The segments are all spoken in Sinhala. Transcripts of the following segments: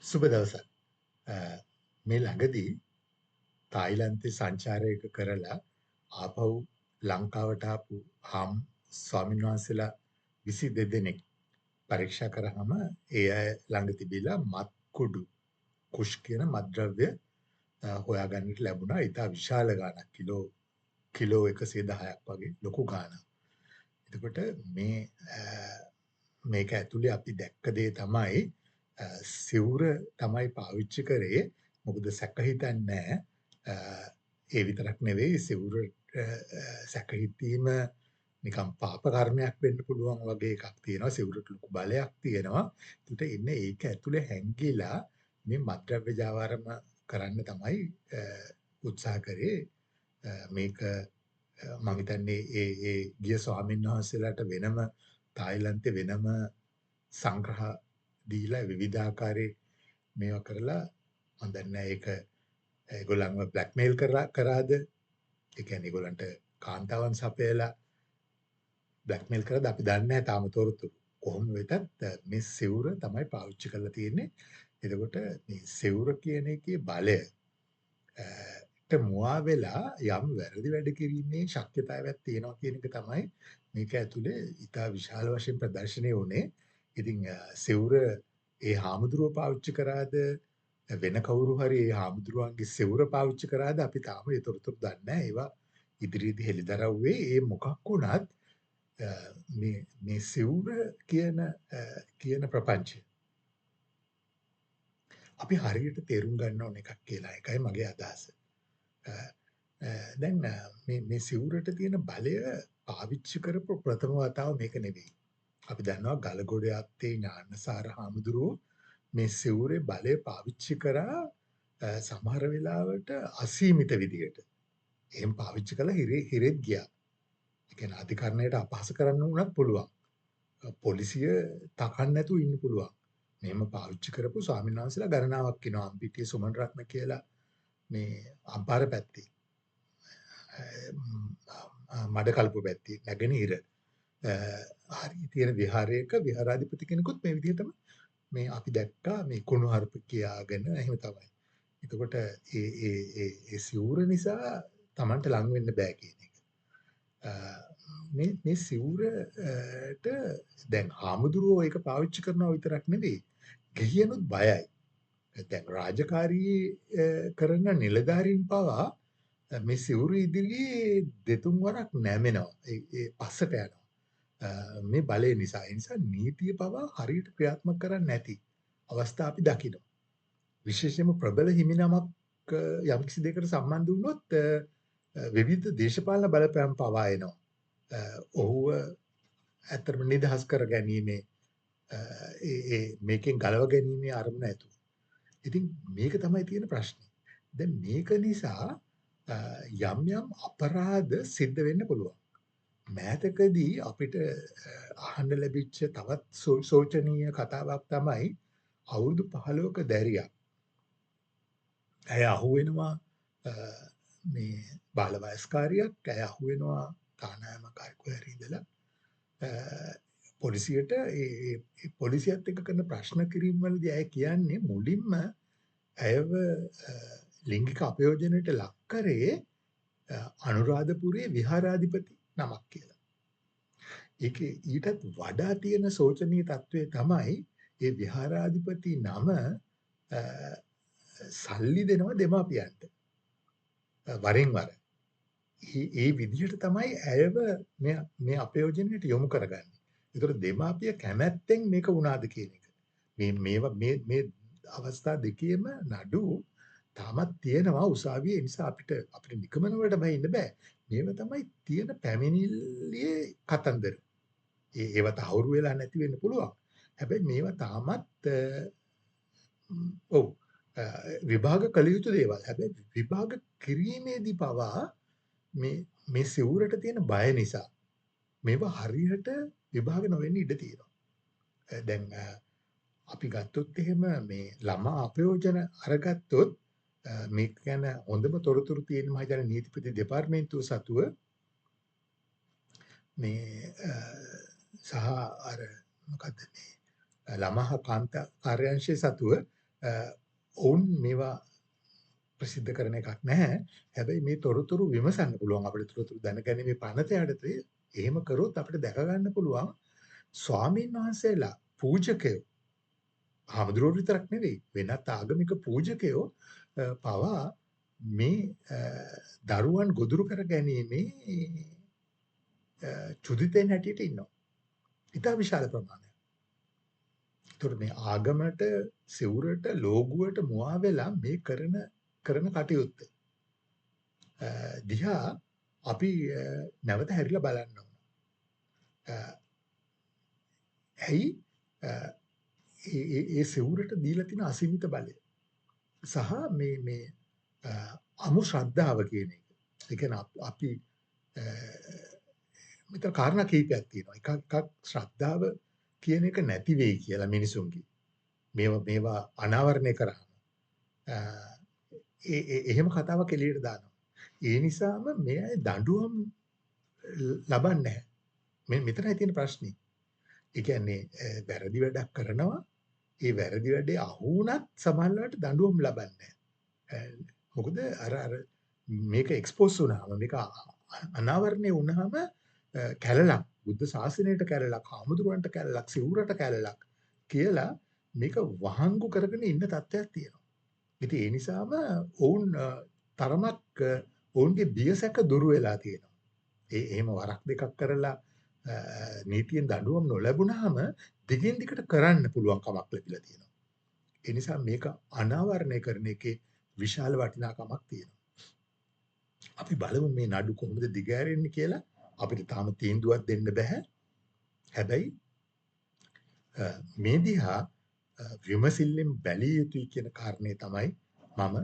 සුබ දවසක්. අ, මේ ළඟදී තායිලන්තේ සංචාරයක කරලා ආපහු ලංකාවට ආපු ස්වාමීන් වහන්සේලා 22 දෙනෙක් පරීක්ෂා කරාම ඒ අය ළඟ තිබිලා මත් කුඩු කුෂ් කියන මත්ද්‍රව්‍ය හොයාගන්නට ලැබුණා. ඉතා විශාල ගාණක් කිලෝ 110ක් වගේ ලොකු ගාණක්. එතකොට මේ මේක ඇතුලේ අපි දැක්ක දේ තමයි සිවුර තමයි පාවිච්චි කරේ. මොකද සැක හිතන්නේ ඒ විතරක් නෙවෙයි සිවුරට සැක හිතීම නිකම් පාප කර්මයක් වෙන්න පුළුවන් වගේ එකක් තියෙනවා. සිවුරට ලොකු බලයක් තියෙනවා. ඒකට ඉන්නේ ඒක ඇතුලේ හැංගිලා මේ මත්ද්‍රව්‍ය ජාවාරම කරන්න තමයි උත්සාහ කරේ. මේක මම හිතන්නේ ඒ ගිය ස්වාමීන් වහන්සේලාට වෙනම තායිලන්තේ වෙනම සංග්‍රහ දීලා විවිධාකාරයේ මේවා කරලා මම දන්නේ ඒක ඒගොල්ලන්ව බ්ලැක්මේල් කරාද ඒ කියන්නේ ඒගොල්ලන්ට කාන්තාවන් සපයලා බ්ලැක්මේල් කරාද අපි දන්නේ නැහැ තාම තොරතුරු කොහොම වෙතත් මේ සිවුර තමයි පාවිච්චි කරලා තියෙන්නේ එතකොට මේ සිවුර කියන එකේ බලය මුවා වෙලා යම් වැරදි වැඩ කිරීමේ ශක්්‍යතාවයක් තියෙනවා කියන එක තමයි මේක ඇතුලේ ඉතා විශාල වශයෙන් ප්‍රදර්ශනය වුණේ. ඉතින් සිවුර ඒ හාමුදුරුව පාවිච්චි කරාද වෙන කවුරු හරි ඒ හාමුදුරුවන්ගේ සිවුර පාවිච්චි කරාද අපි තාම ඒ තොරතුරු දන්නේ නැහැ. ඒවා ඉදිරියේදී හෙළිදරව් වෙයි. ඒ මොකක් වුණත් මේ සිවුර කියන ප්‍රපංචය අපි හරියට තේරුම් ගන්න ඕන එකක් කියලා. ඒකයි මගේ අදහස. දැන් මේ සිවුරට තියෙන බලය පාවිච්චි කරපු ප්‍රථම වතාව මේක නෙවෙයි. අපි දන්නවා ගලගොඩ යත්තේ ඥානසාර හාමුදුරුවෝ මේ සිවුරේ බලය පාවිච්චි කරා සමහර වෙලාවට අසීමිත විදියට. එහෙම පාවිච්චි කළා හිරෙත් ගියා. ඒ කියන්නේ අධිකරණයට අපහාස කරන්න උනත් පුළුවන්. පොලිසිය තකන්න නැතුව ඉන්න පුළුවන්. මෙහෙම පාවිච්චි කරපු ස්වාමීන් වහන්සේලා ගණනාවක් ඉනවා. අම්පිටිය සුමන රත්න කියලා මේ අම්පාර පැත්තේ. මඩකල්පු පැත්තේ නැගෙනහිර හරි තියෙන විහාරයක විහාරාධිපති කෙනෙකුත් මේ විදිහටම මේ අපි දැක්කා මේ කුණුහරුප කියාගෙන එහෙම තමයි. එතකොට ඒ සිවුර නිසා Tamanට ලං වෙන්න බෑ කියන එක. මේ සිවුරට දැන් හාමුදුරුවෝ ඒක පාවිච්චි කරනවා විතරක් නෙවෙයි. ගිහියනුත් බයයි. දැන් රාජකාරී කරන නිලධාරීන් පවා මේ සිවුරු ඉදිරියේ දෙතුන් වරක් නැමෙනවා. ඒ පස්සට යනවා. මේ බලය නිසා. ඒ නිසා නීතිය පවා හරියට ක්‍රියාත්මක කරන්නේ නැති අවස්ථා අපි දකිනවා. විශේෂයෙන්ම ප්‍රබල හිමිනමක් යම්කිසි දෙයකට සම්බන්ධ වුණොත් විවිධ දේශපාලන බලපෑම් පවා එනවා. ඔහුව ඇත්තටම නිදහස් කර ගැනීමේ මේකෙන් ගලව ගැනීමේ අරමුණ ඇතුව. ඉතින් මේක තමයි තියෙන ප්‍රශ්නේ. දැන් මේක නිසා යම් යම් අපරාධ සිද්ධ වෙන්න පුළුවන්. මෑතකදී අපිට අහන්න ලැබිච්ච තවත් සෝචනීය කතාවක් තමයි අවුරුදු 15ක දැරියක්. ඇය අහුවෙනවා මේ බාල වයස්කාරියක් ඇය අහුවෙනවා තානායමකාරයෙකු හරි ඉඳලා පොලිසියට ඒ පොලිසියත් එක්ක කරන ප්‍රශ්න කිරීම වලදී ඇය කියන්නේ මුලින්ම ඇයව ලිංගික අපයෝජනයට ලක් කරේ අනුරාධපුරයේ විහාරාධිපති නමක් කියලා. ඒකේ ඊටත් වඩා තියෙන සෝචනීය තත්වය තමයි ඒ විහාරාධිපති නම සල්ලි දෙනවා දෙමාපියන්ට. වරින් වර. ඒ විදිහට තමයි ඇයව මේ අපයෝජනයට යොමු කරගන්නේ. ඒතර දෙමාපිය කැමැත්තෙන් මේක වුණාද කියන එක. මේ අවස්ථා දෙකේම නඩු තාමත් තියෙනවා උසාවියේ. ඒ නිසා අපිට නිගමන වලට බහින්න බෑ. මේව තමයි තියෙන පැමිණිල්ලේ කතන්දර. ඒවා තහවුරු වෙලා නැති වෙන්න පුළුවන්. හැබැයි මේවා තාමත් ඔව් විභාග කළ යුතු දේවල්. හැබැයි විභාග කිරීමේදී පවා මේ සිවුරට තියෙන බය නිසා මේවා හරියට විභාග නොවෙන්න ඉඩ තියෙනවා. දැන් අපි ගත්තොත් එහෙම මේ ළමා අපයෝජන අරගත්තොත් මේක ගැන හොඳම තොරතුරු තියෙන මම හිතන්නේ නීතිපති දෙපාර්තමේන්තුව සතුව මේ සහ අර මොකද්ද මේ ළමා කාන්තා කාර්යාංශයේ සතුව ඔවුන් මේවා ප්‍රසිද්ධ කරන එකක් නැහැ. හැබැයි මේ තොරතුරු විමසන්න පුළුවන් අපිට තොරතුරු දැනගැනීමේ පනත යටතේ එහෙම කරොත් අපිට දැක ගන්න පුළුවන් ස්වාමීන් වහන්සේලා පූජකයෝ හාමුදුරුවෝ විතරක් නෙවෙයි වෙනත් ආගමික පූජකයෝ පවා මේ දරුවන් ගොදුරු කර ගැනීමේ චුදිතෙන් හැටියට ඉන්නවා. ඉතා විශාල ප්‍රමාණයක්. ඒතකොට මේ ආගමට, සිවුරට, ලෝගුවට මුවා වෙලා මේ කරන කටයුත්ත දිහා අපි නැවත හැරිලා බලන්න ඕන. ඇයි ඒ සිවුරට දීලා තියෙන අසීමිත බලය සහ මේ අමු ශ්‍රද්ධාව කියන එක. ඒ කියන්නේ අපි මෙතන කාරණා කීපයක් තියෙනවා. එකක් ශ්‍රද්ධාව කියන එක නැති වෙයි කියලා මිනිසුන්ගේ. මේවා අනාවරණය කරාම එහෙම කතාවක් එළියට දානවා. ඒ නිසාම මේ අය දඬුවම් ලබන්නේ නැහැ. මෙතනයි තියෙන ප්‍රශ්නේ. ඒ කියන්නේ වැරදි වැඩක් කරනවා. ඒ වැරදි වැඩේ අහු වුණත් සමහරවිට දඬුවම් ලබන්නේ නැහැ. මොකද අර මේක එක්ස්පෝස් වුණාම මේක අනාවරණය වුණාම කැලලක් බුද්ධ ශාසනයට කැලලක් හාමුදුරුවන්ට කැලලක් සිවුරට කැලලක් කියලා මේක වහංගු කරගෙන ඉන්න තත්ත්වයක් තියෙනවා. ඉතින් ඒ නිසාම ඔවුන් තරමක් ඔවුන්ගේ බියසැක දුරු වෙලා තියෙනවා. එහෙම වරක් දෙකක් කරලා නීතියෙන් දඬුවම් නොලැබුණාම දිගින් දිගට කරන්න පුළුවන් කමක් ලැබිලා තියෙනවා. ඒ නිසා මේක අනාවරණය කරන එකේ විශාල වටිනාකමක් තියෙනවා. අපි බලමු මේ නඩු කොහොමද දිගහැරෙන්නේ කියලා. අපිට තාම තීන්දුවක් දෙන්න බෑ. හැබැයි මේ දිහා විමසිල්ලෙන් බැලිය යුතුයි කියන කාරණේ තමයි මම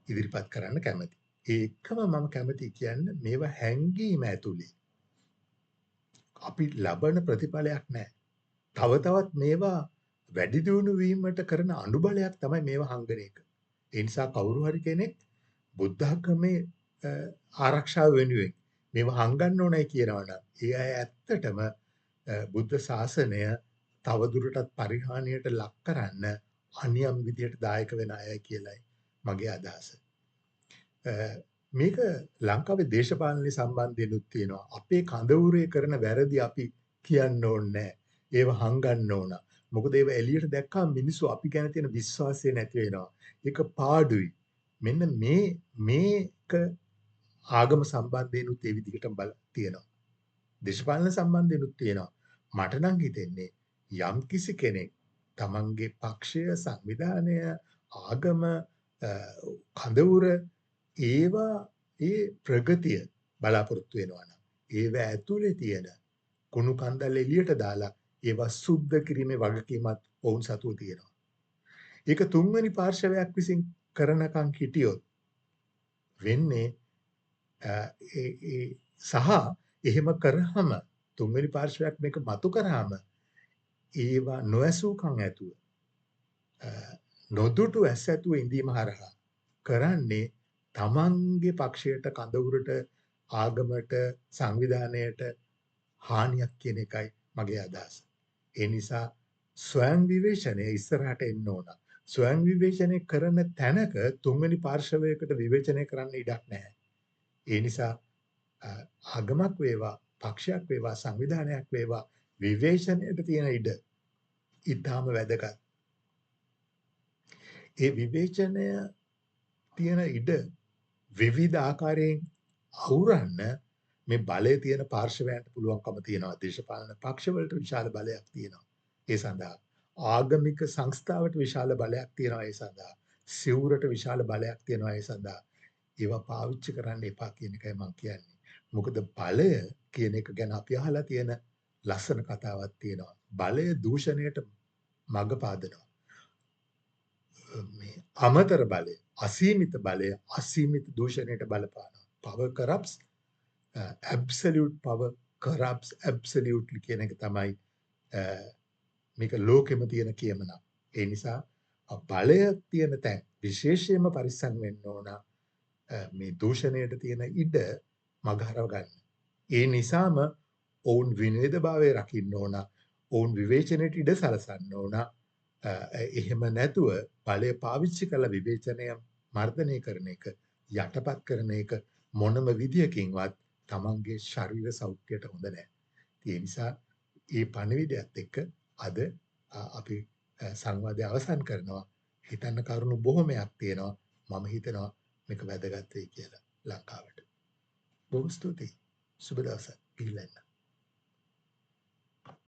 ඉදිරිපත් කරන්න කැමති. ඒකම මම කැමති කියන්නේ මේවා හැංගීම ඇතුලේ අපි ලබන ප්‍රතිඵලයක් නැහැ. තව තවත් මේවා වැඩි දියුණු වීමට කරන අනුබලයක් තමයි මේවා හංගන එක. ඒ නිසා කවුරු හරි කෙනෙක් බුද්ධ ධර්මයේ ආරක්ෂාව වෙනුවෙන් මේවා හංගන්න ඕනයි කියනවනම් ඒ අය ඇත්තටම බුද්ධ ශාසනය තවදුරටත් පරිහානියට ලක් කරන්න අනියම් විදියට දායක වෙන අයයි කියලයි මගේ අදහස. මේක ලංකාවේ දේශපාලන සම්බන්ධයෙන්ුත් තියෙනවා. අපේ කඳවුරේ කරන වැරදි අපි කියන්න ඕනේ ඒව හංගන්න ඕන. මොකද ඒව එළියට දැක්කම මිනිස්සු අපි ගැන තියෙන විශ්වාසය නැති වෙනවා. ඒක පාඩුයි. මෙන්න මේක ආගම සම්බන්ධයෙන්ුත් ඒ විදිහටම තියෙනවා. දේශපාලන සම්බන්ධයෙන්ුත් තියෙනවා. මට නම් හිතෙන්නේ යම් කිසි කෙනෙක් තමන්ගේ පක්ෂය සංවිධානය ආගම කඳවුර ඒවා ඒ ප්‍රගතිය බලාපොරොත්තු වෙනවා නම් ඒව ඇතුලේ තියෙන කුණු කන්දල් එළියට දාලා ඒවා සුද්ධ කිරීමේ වගකීමත් ඔවුන් සතුව තියෙනවා. ඒක තුන්වෙනි පාර්ශවයක් විසින් කරනකම් හිටියොත් වෙන්නේ සහ එහෙම කරාම තුන්වෙනි පාර්ශවයක් මේක මතු කරාම ඒවා නොඇසූකම් ඇතුව නොදුටු ඇස් ඇතුව ඉඳීම හරහා කරන්නේ තමන්ගේ පක්ෂයට කඳවුරට ආගමට සංවිධානයට හානියක් කියන එකයි මගේ අදහස. ඒ නිසා ස්වයං විවේචනය ඉස්සරහට එන්න ඕන. ස්වයං විවේචනය කරන තැනක තුන්වෙනි පාර්ශවයකට විවේචනය කරන්න ඉඩක් නැහැ. ඒ නිසා ආගමක් වේවා පක්ෂයක් වේවා සංවිධානයක් වේවා විවේචනයට තියෙන ඉඩ ඊටාම වැදගත්. ඒ විවේචනය තියෙන ඉඩ විවිධ ආකාරයෙන් අවුරන්න මේ බලය තියෙන පාර්ශවයන්ට පුළුවන්කම තියෙනවා. දේශපාලන පක්ෂවලට විශාල බලයක් තියෙනවා. ඒ සඳහා ආගමික සංස්ථාවට විශාල බලයක් තියෙනවා. ඒ සඳහා සිවුරට විශාල බලයක් තියෙනවා. ඒ සඳහා ඒවා පාවිච්චි කරන්න එපා කියන එකයි මම කියන්නේ. මොකද බලය කියන එක ගැන අපි අහලා තියෙන ලස්සන කතාවක් තියෙනවා. බලය දූෂණයට මඟ පාදනවා. මේ අමතර බලය, අසීමිත බලය, අසීමිත දූෂණයට බලපානවා. Power corrupts, absolute power corrupts absolutely කියන එක තමයි මේක ලෝකෙම තියෙන කියමනක්. ඒ නිසා බලය තියෙන තැන් විශේෂයෙන්ම පරිස්සම් වෙන්න ඕන මේ දූෂණයට තියෙන ඉඩ මගහරව ගන්න. ඒ නිසාම ඔවුන් විනයදභාවය රකින්න ඕන. ඔවුන් විවේචනයට ඉඩ සලසන්න ඕන. එහෙම නැතුව බලය පාවිච්චි කරලා විවේචනය මර්ධනය කරන එක, යටපත් කරන එක මොනම විදියකින්වත් තමන්ගේ ශරීර සෞඛ්‍යයට හොඳ නැහැ. ඒ නිසා ඒ පණිවිඩයත් එක්ක අද අපි සංවාදය අවසන් කරනවා. හිතන්න කරුණු බොහොමයක් තියෙනවා. මම හිතනවා මේක වැදගත් වෙයි කියලා ලංකාවට. බොහොම ස්තුතියි. සුබ දවසක්. ගිහිල්ලා එන්න.